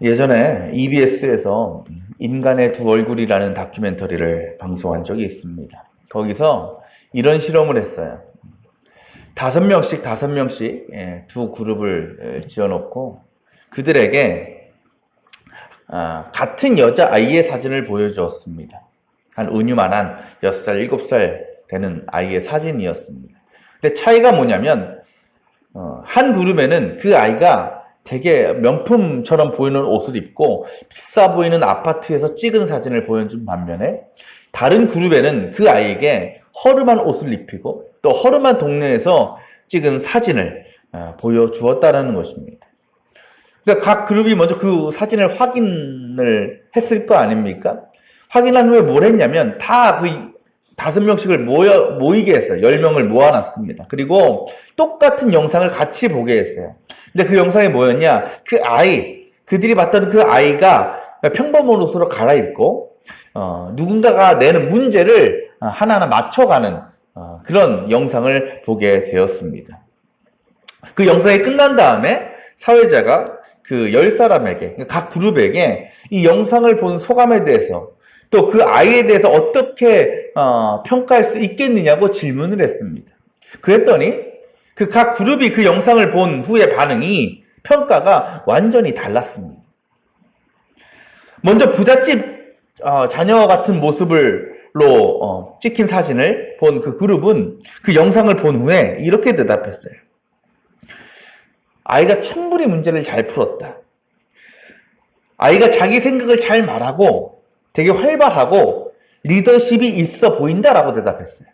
예전에 EBS에서 인간의 두 얼굴이라는 다큐멘터리를 방송한 적이 있습니다. 거기서 이런 실험을 했어요. 5명씩 두 그룹을 지어놓고 그들에게 같은 여자아이의 사진을 보여주었습니다. 한 은유만한 6살, 7살 되는 아이의 사진이었습니다. 근데 차이가 뭐냐면 한 그룹에는 그 아이가 되게 명품처럼 보이는 옷을 입고 비싸 보이는 아파트에서 찍은 사진을 보여준 반면에 다른 그룹에는 그 아이에게 허름한 옷을 입히고 또 허름한 동네에서 찍은 사진을 보여주었다는 것입니다. 그러니까 각 그룹이 먼저 그 사진을 확인을 했을 거 아닙니까? 확인한 후에 뭘 했냐면 다 그 5명씩을 모이게 했어요. 10명을 모아놨습니다. 그리고 똑같은 영상을 같이 보게 했어요. 근데 그 영상이 뭐였냐? 그들이 봤던 그 아이가 평범한 옷으로 갈아입고, 누군가가 내는 문제를 하나하나 맞춰가는 그런 영상을 보게 되었습니다. 그 영상이 끝난 다음에 사회자가 그 10사람에게, 각 그룹에게 이 영상을 본 소감에 대해서 또 그 아이에 대해서 어떻게 평가할 수 있겠느냐고 질문을 했습니다. 그랬더니 그 각 그룹이 그 영상을 본 후의 반응이 평가가 완전히 달랐습니다. 먼저 부잣집 자녀와 같은 모습으로 찍힌 사진을 본 그 그룹은 그 영상을 본 후에 이렇게 대답했어요. 아이가 충분히 문제를 잘 풀었다. 아이가 자기 생각을 잘 말하고 되게 활발하고 리더십이 있어 보인다라고 대답했어요.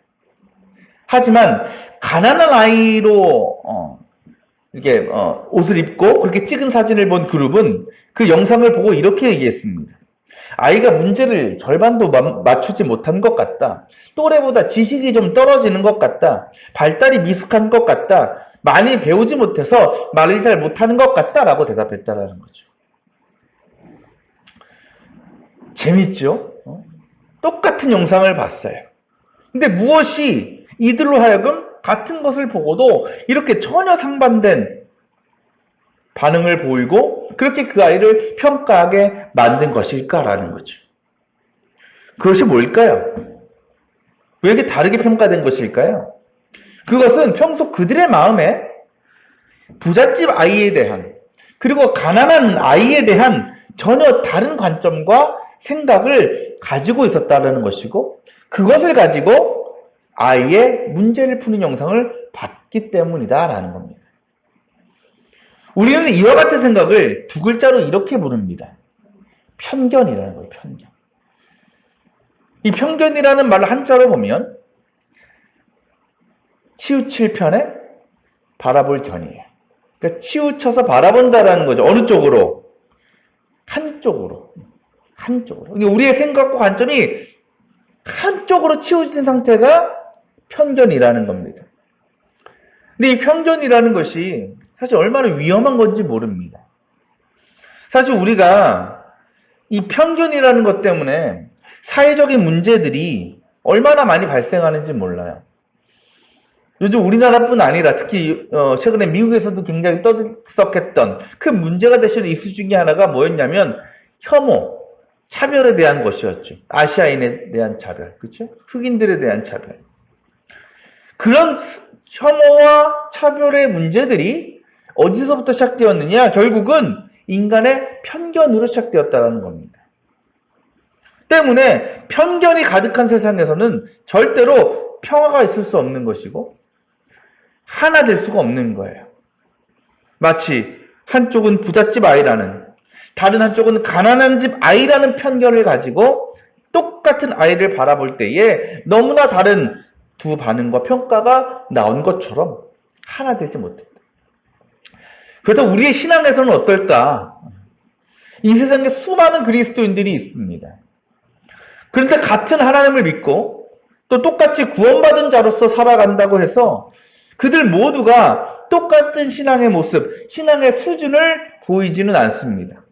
하지만 가난한 아이로 이렇게 옷을 입고 그렇게 찍은 사진을 본 그룹은 그 영상을 보고 이렇게 얘기했습니다. 아이가 문제를 절반도 맞추지 못한 것 같다. 또래보다 지식이 좀 떨어지는 것 같다. 발달이 미숙한 것 같다. 많이 배우지 못해서 말을 잘 못하는 것 같다라고 대답했다라는 거죠. 재밌죠? 똑같은 영상을 봤어요. 근데 무엇이 이들로 하여금 같은 것을 보고도 이렇게 전혀 상반된 반응을 보이고 그렇게 그 아이를 평가하게 만든 것일까라는 거죠. 그것이 뭘까요? 왜 이렇게 다르게 평가된 것일까요? 그것은 평소 그들의 마음에 부잣집 아이에 대한 그리고 가난한 아이에 대한 전혀 다른 관점과 생각을 가지고 있었다는 것이고 그것을 가지고 아이의 문제를 푸는 영상을 봤기 때문이다라는 겁니다. 우리는 이와 같은 생각을 두 글자로 이렇게 부릅니다. 편견이라는 거예요. 편견. 이 편견이라는 말을 한자로 보면 치우칠 편에 바라볼 견이에요. 그러니까 치우쳐서 바라본다라는 거죠. 어느 쪽으로? 한쪽으로. 그러니까 우리의 생각과 관점이 한쪽으로 치우친 상태가 편견이라는 겁니다. 근데 이 편견이라는 것이 사실 얼마나 위험한 건지 모릅니다. 사실 우리가 이 편견이라는 것 때문에 사회적인 문제들이 얼마나 많이 발생하는지 몰라요. 요즘 우리나라뿐 아니라 특히 최근에 미국에서도 굉장히 떠들썩했던 큰 문제가 되시는 이슈 중에 하나가 뭐였냐면 혐오, 차별에 대한 것이었죠. 아시아인에 대한 차별, 그렇죠? 흑인들에 대한 차별. 그런 혐오와 차별의 문제들이 어디서부터 시작되었느냐? 결국은 인간의 편견으로 시작되었다는 겁니다. 때문에 편견이 가득한 세상에서는 절대로 평화가 있을 수 없는 것이고 하나 될 수가 없는 거예요. 마치 한쪽은 부잣집 아이라는 다른 한쪽은 가난한 집 아이라는 편견을 가지고 똑같은 아이를 바라볼 때에 너무나 다른 두 반응과 평가가 나온 것처럼 하나 되지 못했다. 그래서 우리의 신앙에서는 어떨까? 이 세상에 수많은 그리스도인들이 있습니다. 그런데 같은 하나님을 믿고 또 똑같이 구원받은 자로서 살아간다고 해서 그들 모두가 똑같은 신앙의 모습, 신앙의 수준을 보이지는 않습니다.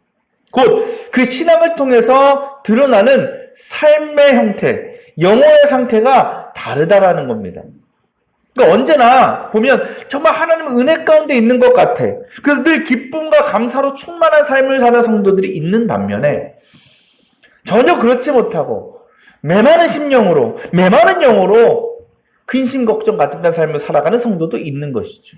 곧 그 신앙을 통해서 드러나는 삶의 형태, 영혼의 상태가 다르다라는 겁니다. 그러니까 언제나 보면 정말 하나님의 은혜 가운데 있는 것 같아. 그래서 늘 기쁨과 감사로 충만한 삶을 사는 성도들이 있는 반면에 전혀 그렇지 못하고 메마른 심령으로, 메마른 영으로 근심 걱정 같은 삶을 살아가는 성도도 있는 것이죠.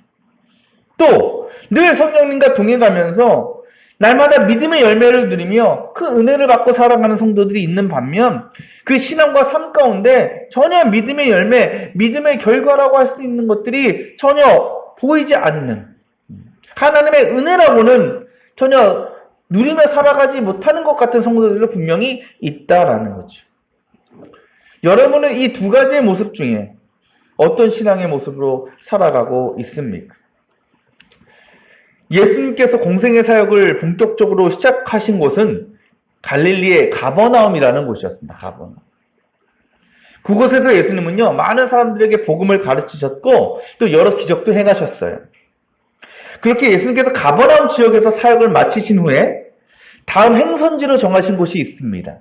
또 늘 성령님과 동행하면서 날마다 믿음의 열매를 누리며 그 은혜를 받고 살아가는 성도들이 있는 반면 그 신앙과 삶 가운데 전혀 믿음의 열매, 믿음의 결과라고 할 수 있는 것들이 전혀 보이지 않는, 하나님의 은혜라고는 전혀 누리며 살아가지 못하는 것 같은 성도들도 분명히 있다라는 거죠. 여러분은 이 두 가지의 모습 중에 어떤 신앙의 모습으로 살아가고 있습니까? 예수님께서 공생의 사역을 본격적으로 시작하신 곳은 갈릴리의 가버나움이라는 곳이었습니다. 가버나움. 그곳에서 예수님은요, 많은 사람들에게 복음을 가르치셨고 또 여러 기적도 행하셨어요. 그렇게 예수님께서 가버나움 지역에서 사역을 마치신 후에 다음 행선지로 정하신 곳이 있습니다.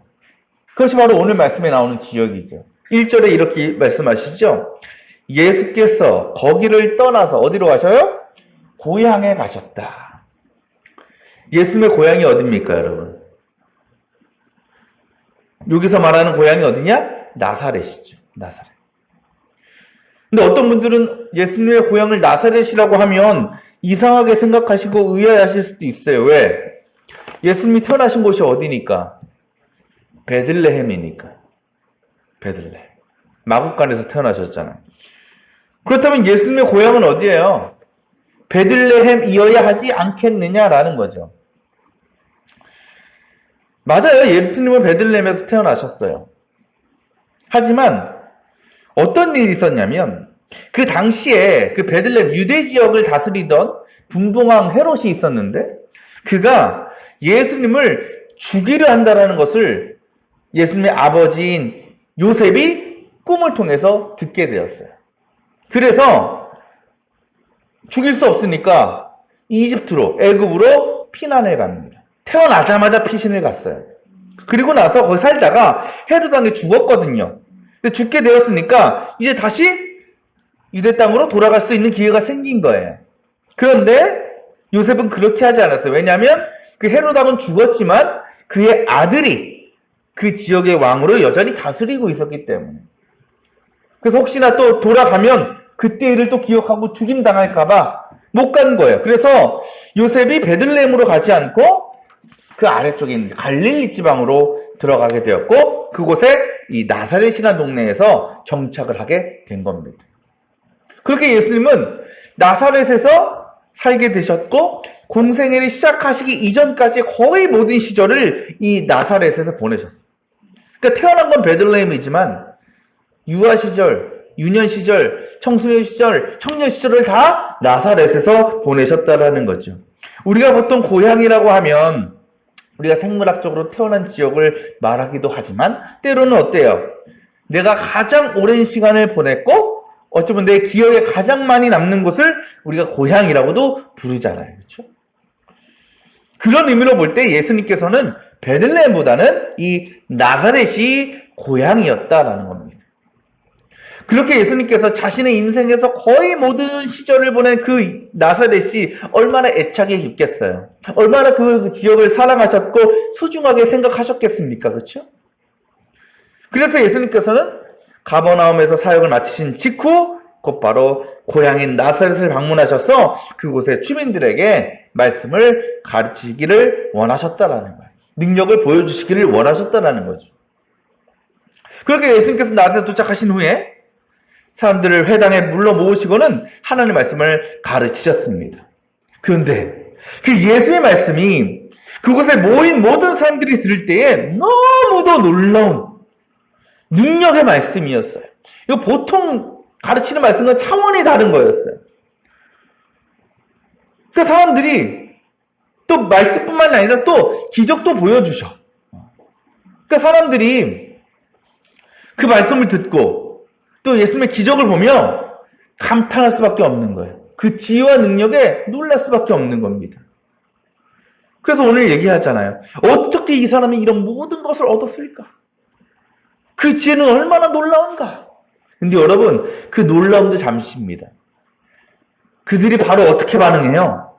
그것이 바로 오늘 말씀에 나오는 지역이죠. 1절에 이렇게 말씀하시죠. 예수께서 거기를 떠나서 어디로 가셔요? 고향에 가셨다. 예수님의 고향이 어디입니까, 여러분? 여기서 말하는 고향이 어디냐? 나사렛이죠. 나사렛. 근데 어떤 분들은 예수님의 고향을 나사렛이라고 하면 이상하게 생각하시고 의아해하실 수도 있어요. 왜? 예수님이 태어나신 곳이 어디니까? 베들레헴이니까. 베들레헴. 마구간에서 태어나셨잖아요. 그렇다면 예수님의 고향은 어디예요? 베들레헴이어야 하지 않겠느냐라는 거죠. 맞아요. 예수님은 베들레헴에서 태어나셨어요. 하지만 어떤 일이 있었냐면 그 당시에 그 베들레헴 유대 지역을 다스리던 분봉왕 헤롯이 있었는데 그가 예수님을 죽이려 한다는 것을 예수님의 아버지인 요셉이 꿈을 통해서 듣게 되었어요. 그래서 죽일 수 없으니까 이집트로, 애굽으로 피난을 갑니다. 태어나자마자 피신을 갔어요. 그리고 나서 거기 살다가 헤롯 왕이 죽었거든요. 근데 죽게 되었으니까 이제 다시 유대 땅으로 돌아갈 수 있는 기회가 생긴 거예요. 그런데 요셉은 그렇게 하지 않았어요. 왜냐하면 그 헤롯 왕은 죽었지만 그의 아들이 그 지역의 왕으로 여전히 다스리고 있었기 때문에. 그래서 혹시나 또 돌아가면 그때 일을 또 기억하고 죽임당할까봐 못 간 거예요. 그래서 요셉이 베들레헴으로 가지 않고 그 아래쪽에 있는 갈릴리 지방으로 들어가게 되었고 그곳에 이 나사렛이라는 동네에서 정착을 하게 된 겁니다. 그렇게 예수님은 나사렛에서 살게 되셨고 공생애를 시작하시기 이전까지 거의 모든 시절을 이 나사렛에서 보내셨어요. 그러니까 태어난 건 베들레헴이지만 유아 시절, 유년 시절, 청소년 시절, 청년 시절을 다 나사렛에서 보내셨다라는 거죠. 우리가 보통 고향이라고 하면 우리가 생물학적으로 태어난 지역을 말하기도 하지만 때로는 어때요? 내가 가장 오랜 시간을 보냈고 어쩌면 내 기억에 가장 많이 남는 곳을 우리가 고향이라고도 부르잖아요. 그렇죠? 그런 의미로 볼 때 예수님께서는 베들레헴보다는 이 나사렛이 고향이었다라는 겁니다. 그렇게 예수님께서 자신의 인생에서 거의 모든 시절을 보낸 그 나사렛이 얼마나 애착이 깊겠어요. 얼마나 그 지역을 사랑하셨고 소중하게 생각하셨겠습니까? 그렇죠? 그래서 예수님께서는 가버나움에서 사역을 마치신 직후 곧바로 고향인 나사렛을 방문하셔서 그곳의 주민들에게 말씀을 가르치기를 원하셨다라는 거예요. 능력을 보여주시기를 원하셨다라는 거죠. 그렇게 예수님께서 나사렛에 도착하신 후에 사람들을 회당에 물러 모으시고는 하나님의 말씀을 가르치셨습니다. 그런데 그 예수의 말씀이 그곳에 모인 모든 사람들이 들을 때에 너무도 놀라운 능력의 말씀이었어요. 이거 보통 가르치는 말씀과 차원이 다른 거였어요. 그 사람들이 또 말씀뿐만 아니라 또 기적도 보여주셔. 그 사람들이 그 말씀을 듣고 또 예수님의 기적을 보며 감탄할 수밖에 없는 거예요. 그 지혜와 능력에 놀랄 수밖에 없는 겁니다. 그래서 오늘 얘기하잖아요. 어떻게 이 사람이 이런 모든 것을 얻었을까? 그 지혜는 얼마나 놀라운가? 근데 여러분, 그 놀라움도 잠시입니다. 그들이 바로 어떻게 반응해요?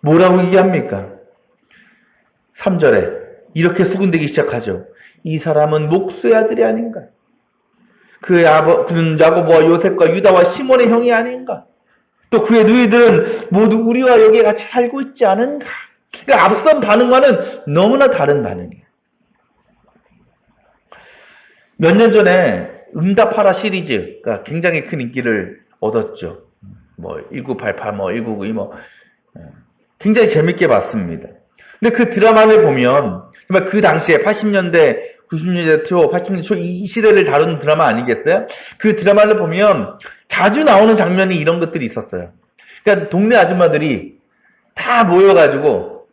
뭐라고 얘기합니까? 3절에 이렇게 수군대기 시작하죠. 이 사람은 목수의 아들이 아닌가? 그는 야고보와 요셉과 유다와 시몬의 형이 아닌가? 또 그의 누이들은 모두 우리와 여기에 같이 살고 있지 않은가? 그러니까 앞선 반응과는 너무나 다른 반응이에요. 몇 년 전에 응답하라 시리즈가 굉장히 큰 인기를 얻었죠. 1988, 1992, 굉장히 재밌게 봤습니다. 근데 그 드라마를 보면, 정말 그 당시에 80년대, 90년대 초, 80년대 초 이 시대를 다루는 드라마 아니겠어요? 그 드라마를 보면 자주 나오는 장면이 이런 것들이 있었어요. 그러니까 동네 아줌마들이 다 모여가지고,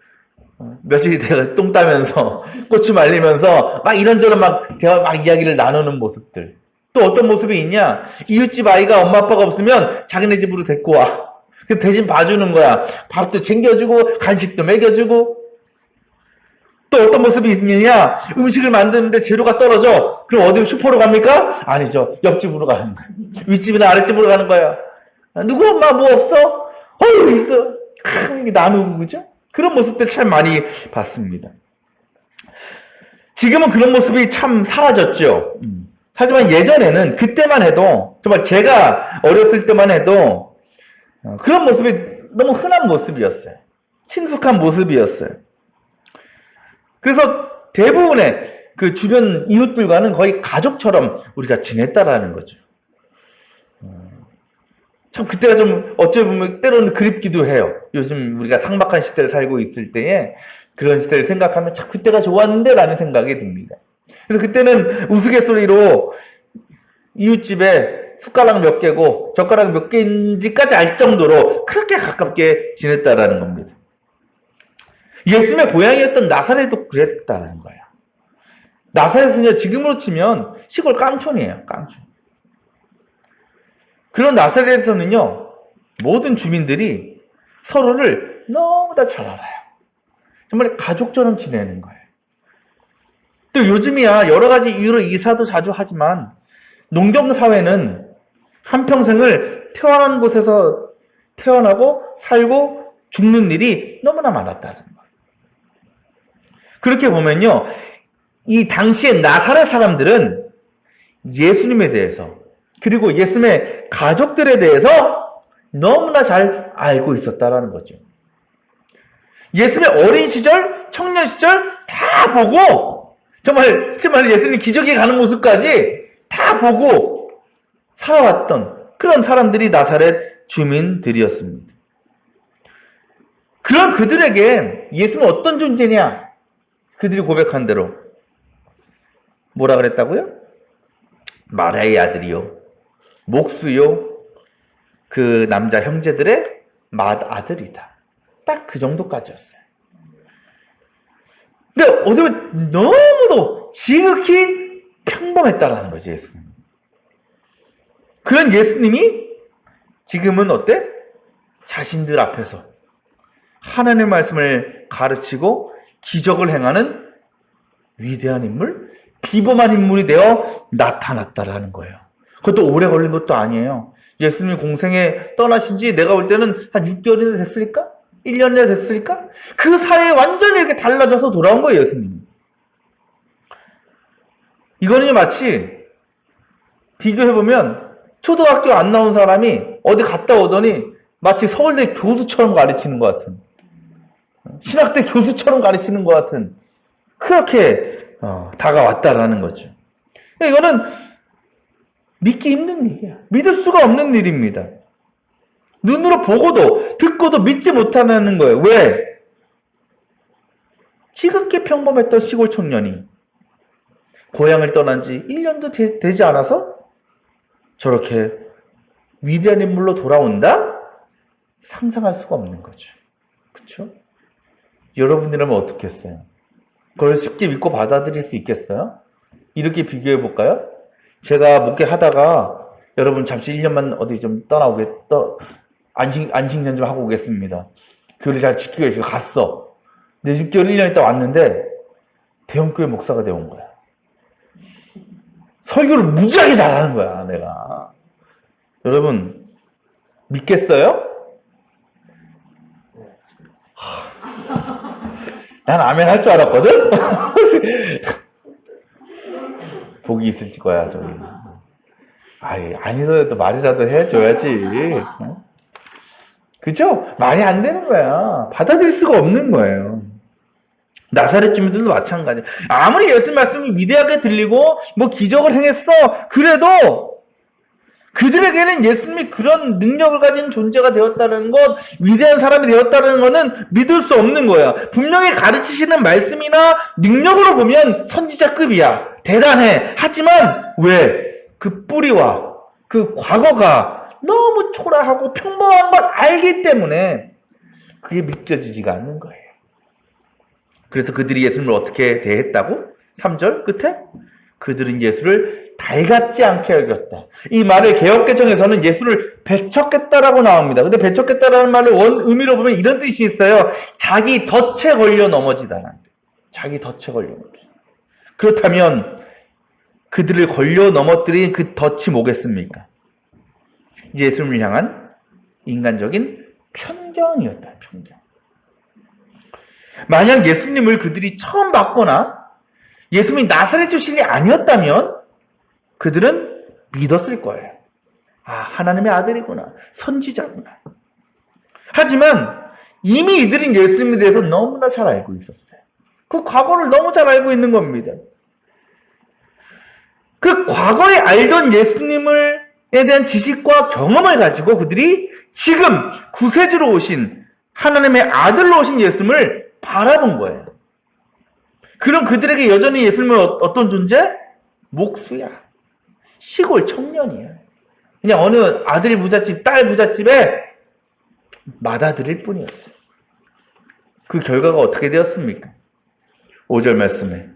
며칠이 돼가 똥 따면서, 고추 말리면서, 막 이런저런 대화, 이야기를 나누는 모습들. 또 어떤 모습이 있냐? 이웃집 아이가 엄마 아빠가 없으면 자기네 집으로 데리고 와. 대신 봐주는 거야. 밥도 챙겨주고, 간식도 먹여주고. 또 어떤 모습이 있느냐? 음식을 만드는데 재료가 떨어져. 그럼 어디 슈퍼로 갑니까? 아니죠. 옆집으로 가는 거야. 윗집이나 아랫집으로 가는 거야. 누구 엄마 뭐 없어? 있어. 나누고, 그죠? 그런 모습들 참 많이 봤습니다. 지금은 그런 모습이 참 사라졌죠. 하지만 예전에는 그때만 해도, 정말 제가 어렸을 때만 해도 그런 모습이 너무 흔한 모습이었어요. 친숙한 모습이었어요. 그래서 대부분의 그 주변 이웃들과는 거의 가족처럼 우리가 지냈다라는 거죠. 참 그때가 좀 어찌 보면 때로는 그립기도 해요. 요즘 우리가 삭막한 시대를 살고 있을 때에 그런 시대를 생각하면 참 그때가 좋았는데 라는 생각이 듭니다. 그래서 그때는 우스갯소리로 이웃집에 숟가락 몇 개고 젓가락 몇 개인지까지 알 정도로 그렇게 가깝게 지냈다라는 겁니다. 예수님의 고향이었던 나사렛도 그랬다는 거예요. 나사렛은요, 지금으로 치면 시골 깡촌이에요. 깡촌. 그런 나사렛에서는요, 모든 주민들이 서로를 너무나 잘 알아요. 정말 가족처럼 지내는 거예요. 또 요즘이야 여러 가지 이유로 이사도 자주 하지만 농경사회는 한평생을 태어난 곳에서 태어나고 살고 죽는 일이 너무나 많았다는 거예요. 그렇게 보면요, 이 당시의 나사렛 사람들은 예수님에 대해서 그리고 예수님의 가족들에 대해서 너무나 잘 알고 있었다라는 거죠. 예수님의 어린 시절, 청년 시절 다 보고 정말 예수님 기적이 가는 모습까지 다 보고 살아왔던 그런 사람들이 나사렛 주민들이었습니다. 그런 그들에게 예수는 어떤 존재냐? 그들이 고백한 대로 뭐라 그랬다고요? 마리아의 아들이요, 목수요, 그 남자 형제들의 맏아들이다. 딱 그 정도까지였어요. 근데 어떻게 보면 너무도 지극히 평범했다라는 거죠, 예수님. 그런 예수님이 지금은 어때? 자신들 앞에서 하나님의 말씀을 가르치고 기적을 행하는 위대한 인물, 비범한 인물이 되어 나타났다라는 거예요. 그것도 오래 걸린 것도 아니에요. 예수님이 공생에 떠나신 지 내가 볼 때는 한 6개월이나 됐을까? 1년이나 됐을까? 그 사이에 완전히 이렇게 달라져서 돌아온 거예요, 예수님. 이거는 마치 비교해보면 초등학교 안 나온 사람이 어디 갔다 오더니 마치 서울대 교수처럼 가르치는 것 같은, 신학대 교수처럼 가르치는 것 같은, 그렇게 다가왔다라는 거죠. 이거는 믿기 힘든 일이야. 믿을 수가 없는 일입니다. 눈으로 보고도 듣고도 믿지 못하는 거예요. 왜? 지극히 평범했던 시골 청년이 고향을 떠난 지 1년도 되지 않아서 저렇게 위대한 인물로 돌아온다? 상상할 수가 없는 거죠. 그렇죠? 여러분이라면 어떻게 했어요? 그걸 쉽게 믿고 받아들일 수 있겠어요? 이렇게 비교해 볼까요? 제가 목회하다가 여러분 잠시 1년만 어디 좀 안식년 좀 하고 오겠습니다. 교회를 잘 지키고 계시고 갔어. 근데 6개월, 1년 있다 왔는데 대형교회 목사가 되어온 거야. 설교를 무지하게 잘하는 거야, 내가. 여러분, 믿겠어요? 난 아멘 할 줄 알았거든? 복이 있을 거야, 저기. 아니더라도 말이라도 해줘야지. 그죠? 말이 안 되는 거야. 받아들일 수가 없는 거예요. 나사렛 주민들도 마찬가지야. 아무리 예수 말씀이 위대하게 들리고 뭐 기적을 행했어. 그래도 그들에게는 예수님이 그런 능력을 가진 존재가 되었다는 것, 위대한 사람이 되었다는 것은 믿을 수 없는 거야. 분명히 가르치시는 말씀이나 능력으로 보면 선지자급이야. 대단해. 하지만 왜? 그 뿌리와 그 과거가 너무 초라하고 평범한 걸 알기 때문에 그게 믿겨지지가 않는 거예요. 그래서 그들이 예수님을 어떻게 대했다고? 3절 끝에 그들은 예수를 달갑지 않게 여겼다. 이 말을 개역개정에서는 예수를 배척했다라고 나옵니다. 근데 배척했다라는 말을 의미로 보면 이런 뜻이 있어요. 자기 덫에 걸려 넘어지다라는 거예요. 자기 덫에 걸려 넘어지다. 그렇다면 그들을 걸려 넘어뜨린 그 덫이 뭐겠습니까? 예수님을 향한 인간적인 편견이었다. 편견. 만약 예수님을 그들이 처음 봤거나 예수님이 나사렛 출신이 아니었다면 그들은 믿었을 거예요. 하나님의 아들이구나. 선지자구나. 하지만 이미 이들은 예수님에 대해서 너무나 잘 알고 있었어요. 그 과거를 너무 잘 알고 있는 겁니다. 그 과거에 알던 예수님에 대한 지식과 경험을 가지고 그들이 지금 구세주로 오신 하나님의 아들로 오신 예수님을 바라본 거예요. 그럼 그들에게 여전히 예수님은 어떤 존재? 목수야. 시골 청년이야. 그냥 어느 아들 부잣집, 딸 부잣집에 맏아들일 뿐이었어요. 그 결과가 어떻게 되었습니까? 5절 말씀에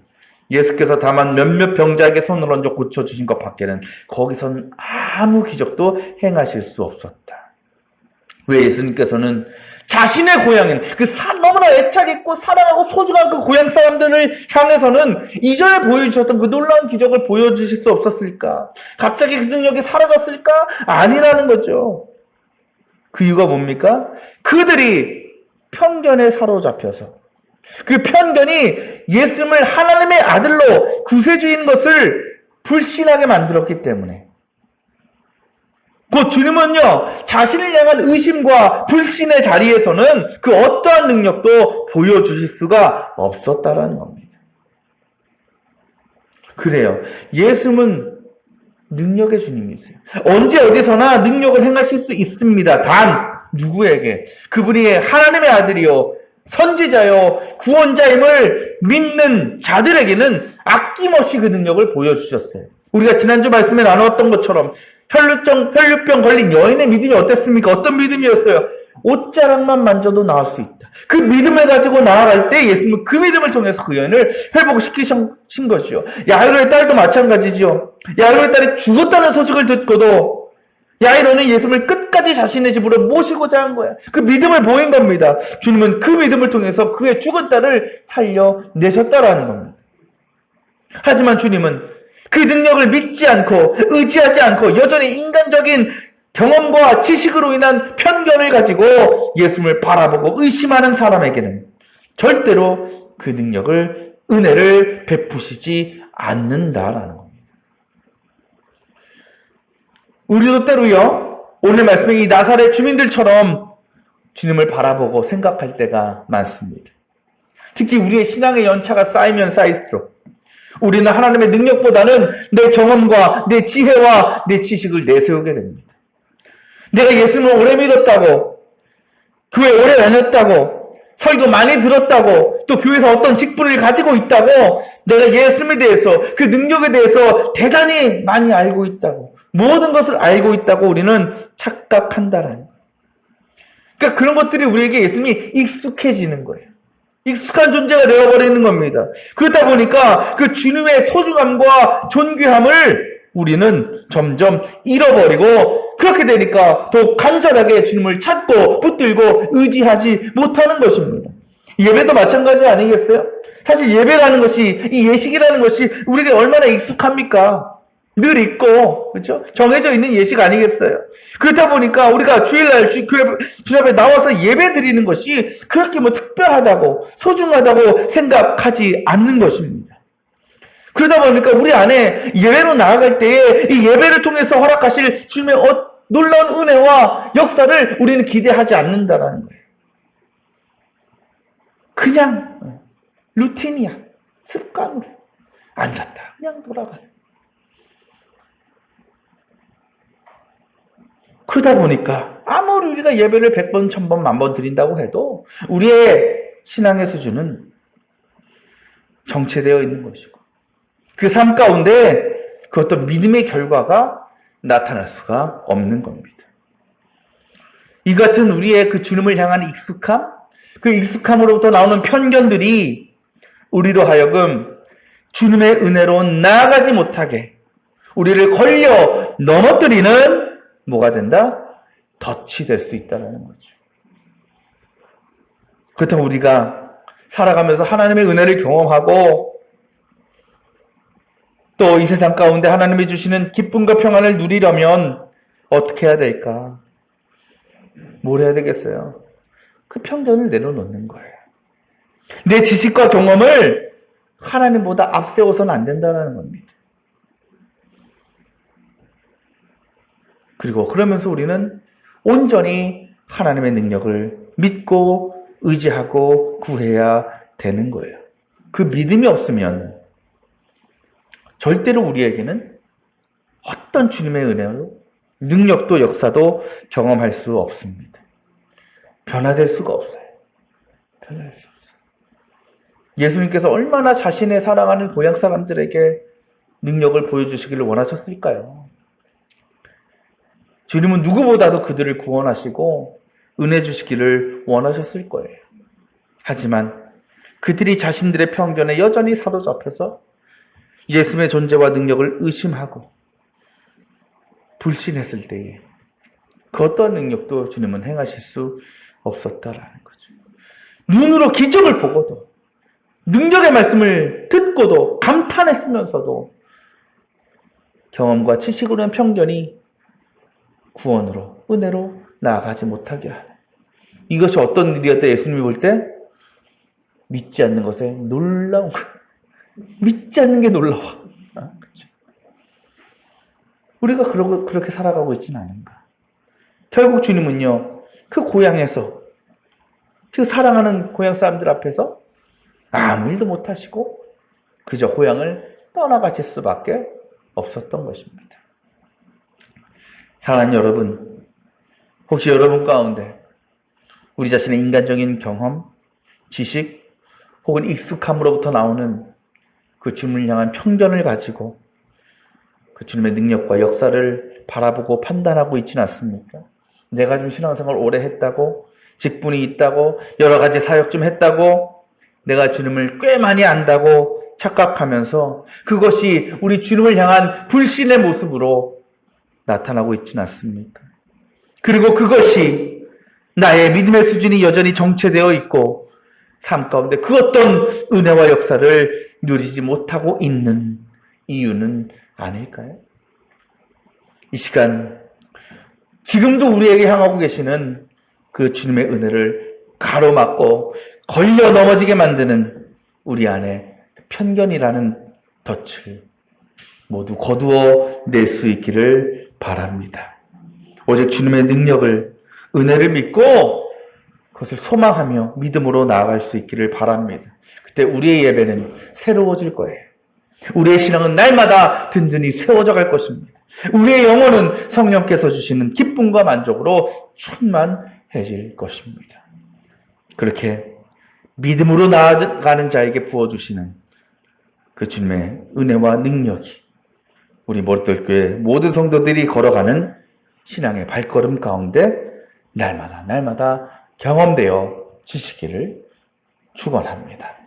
예수께서 다만 몇몇 병자에게 손을 얹어 고쳐주신 것 밖에는 거기선 아무 기적도 행하실 수 없었다. 왜 예수님께서는 자신의 고향인 너무나 애착있고 사랑하고 소중한 그 고향 사람들을 향해서는 이전에 보여주셨던 그 놀라운 기적을 보여주실 수 없었을까? 갑자기 그 능력이 사라졌을까? 아니라는 거죠. 그 이유가 뭡니까? 그들이 편견에 사로잡혀서 그 편견이 예수님을 하나님의 아들로 구세주인 것을 불신하게 만들었기 때문에 곧 주님은요, 자신을 향한 의심과 불신의 자리에서는 그 어떠한 능력도 보여주실 수가 없었다라는 겁니다. 그래요. 예수님은 능력의 주님이세요. 언제 어디서나 능력을 행하실 수 있습니다. 단 누구에게? 그분이 하나님의 아들이요, 선지자요, 구원자임을 믿는 자들에게는 아낌없이 그 능력을 보여주셨어요. 우리가 지난주 말씀에 나누었던 것처럼 혈류병 걸린 여인의 믿음이 어땠습니까? 어떤 믿음이었어요? 옷자락만 만져도 나을 수 있다. 그 믿음을 가지고 나아갈 때 예수님은 그 믿음을 통해서 그 여인을 회복시키신 것이요. 야이로의 딸도 마찬가지죠. 야이로의 딸이 죽었다는 소식을 듣고도 야이로는 예수님을 끝까지 자신의 집으로 모시고자 한 거야. 그 믿음을 보인 겁니다. 주님은 그 믿음을 통해서 그의 죽은 딸을 살려내셨다라는 겁니다. 하지만 주님은 그 능력을 믿지 않고 의지하지 않고 여전히 인간적인 경험과 지식으로 인한 편견을 가지고 예수님을 바라보고 의심하는 사람에게는 절대로 그 능력을, 은혜를 베푸시지 않는다라는 겁니다. 우리도 때로요, 오늘 말씀에 이 나사렛 주민들처럼 주님을 바라보고 생각할 때가 많습니다. 특히 우리의 신앙의 연차가 쌓이면 쌓일수록 우리는 하나님의 능력보다는 내 경험과 내 지혜와 내 지식을 내세우게 됩니다. 내가 예수님을 오래 믿었다고, 교회 오래 다녔다고, 설교 많이 들었다고, 또 교회에서 어떤 직분을 가지고 있다고, 내가 예수님에 대해서, 그 능력에 대해서 대단히 많이 알고 있다고, 모든 것을 알고 있다고 우리는 착각한다라는 거예요. 그러니까 그런 것들이 우리에게 예수님이 익숙해지는 거예요. 익숙한 존재가 되어버리는 겁니다. 그렇다 보니까 그 주님의 소중함과 존귀함을 우리는 점점 잃어버리고, 그렇게 되니까 더 간절하게 주님을 찾고 붙들고 의지하지 못하는 것입니다. 예배도 마찬가지 아니겠어요? 사실 예배라는 것이, 이 예식이라는 것이 우리에게 얼마나 익숙합니까? 늘 있고, 그렇죠? 정해져 있는 예식 아니겠어요? 그렇다 보니까 우리가 주일날 주 앞에 나와서 예배 드리는 것이 그렇게 뭐 특별하다고, 소중하다고 생각하지 않는 것입니다. 그러다 보니까 우리 안에 예배로 나아갈 때에 이 예배를 통해서 허락하실 주님의 놀라운 은혜와 역사를 우리는 기대하지 않는다라는 거예요. 그냥 루틴이야. 습관으로 앉았다. 그냥 돌아가요. 그러다 보니까 아무리 우리가 예배를 100번, 1000번, 10,000번 드린다고 해도 우리의 신앙의 수준은 정체되어 있는 것이고 그 삶 가운데 그 어떤 믿음의 결과가 나타날 수가 없는 겁니다. 이 같은 우리의 그 주님을 향한 익숙함, 그 익숙함으로부터 나오는 편견들이 우리로 하여금 주님의 은혜로 나아가지 못하게 우리를 걸려 넘어뜨리는 뭐가 된다? 덫이 될 수 있다는 거죠. 그렇다고 우리가 살아가면서 하나님의 은혜를 경험하고 또 이 세상 가운데 하나님이 주시는 기쁨과 평안을 누리려면 어떻게 해야 될까? 뭘 해야 되겠어요? 그 편견을 내려놓는 거예요. 내 지식과 경험을 하나님보다 앞세워서는 안 된다는 겁니다. 그리고 그러면서 우리는 온전히 하나님의 능력을 믿고 의지하고 구해야 되는 거예요. 그 믿음이 없으면 절대로 우리에게는 어떤 주님의 은혜로 능력도 역사도 경험할 수 없습니다. 변화될 수가 없어요. 변화될 수 없어요. 예수님께서 얼마나 자신의 사랑하는 고향 사람들에게 능력을 보여주시기를 원하셨을까요? 주님은 누구보다도 그들을 구원하시고 은혜 주시기를 원하셨을 거예요. 하지만 그들이 자신들의 편견에 여전히 사로잡혀서 예수님의 존재와 능력을 의심하고 불신했을 때에 그 어떤 능력도 주님은 행하실 수 없었다라는 거죠. 눈으로 기적을 보고도 능력의 말씀을 듣고도 감탄했으면서도 경험과 지식으로는 편견이 구원으로 은혜로 나아가지 못하게 하는 이것이 어떤 일이었다 예수님이 볼 때 믿지 않는 것에 놀라운 거예요. 믿지 않는 게 놀라워. 그렇죠? 우리가 그렇게 살아가고 있지는 않은가. 결국 주님은요, 그 고향에서, 그 사랑하는 고향 사람들 앞에서 아무 일도 못하시고, 그저 고향을 떠나가실 수밖에 없었던 것입니다. 사랑하는 여러분, 혹시 여러분 가운데 우리 자신의 인간적인 경험, 지식, 혹은 익숙함으로부터 나오는 그 주님을 향한 편견을 가지고 그 주님의 능력과 역사를 바라보고 판단하고 있지는 않습니까? 내가 좀 신앙생활 오래 했다고, 직분이 있다고, 여러 가지 사역 좀 했다고, 내가 주님을 꽤 많이 안다고 착각하면서 그것이 우리 주님을 향한 불신의 모습으로 나타나고 있지는 않습니까? 그리고 그것이 나의 믿음의 수준이 여전히 정체되어 있고 삶 가운데 그 어떤 은혜와 역사를 누리지 못하고 있는 이유는 아닐까요? 이 시간 지금도 우리에게 향하고 계시는 그 주님의 은혜를 가로막고 걸려 넘어지게 만드는 우리 안에 편견이라는 덫을 모두 거두어 낼 수 있기를 바랍니다. 오직 주님의 능력을, 은혜를 믿고 그것을 소망하며 믿음으로 나아갈 수 있기를 바랍니다. 그때 우리의 예배는 새로워질 거예요. 우리의 신앙은 날마다 든든히 세워져 갈 것입니다. 우리의 영혼은 성령께서 주시는 기쁨과 만족으로 충만해질 것입니다. 그렇게 믿음으로 나아가는 자에게 부어주시는 그 주님의 은혜와 능력이 우리 머릿돌교회 모든 성도들이 걸어가는 신앙의 발걸음 가운데 날마다 경험되어 지시기를 축원합니다.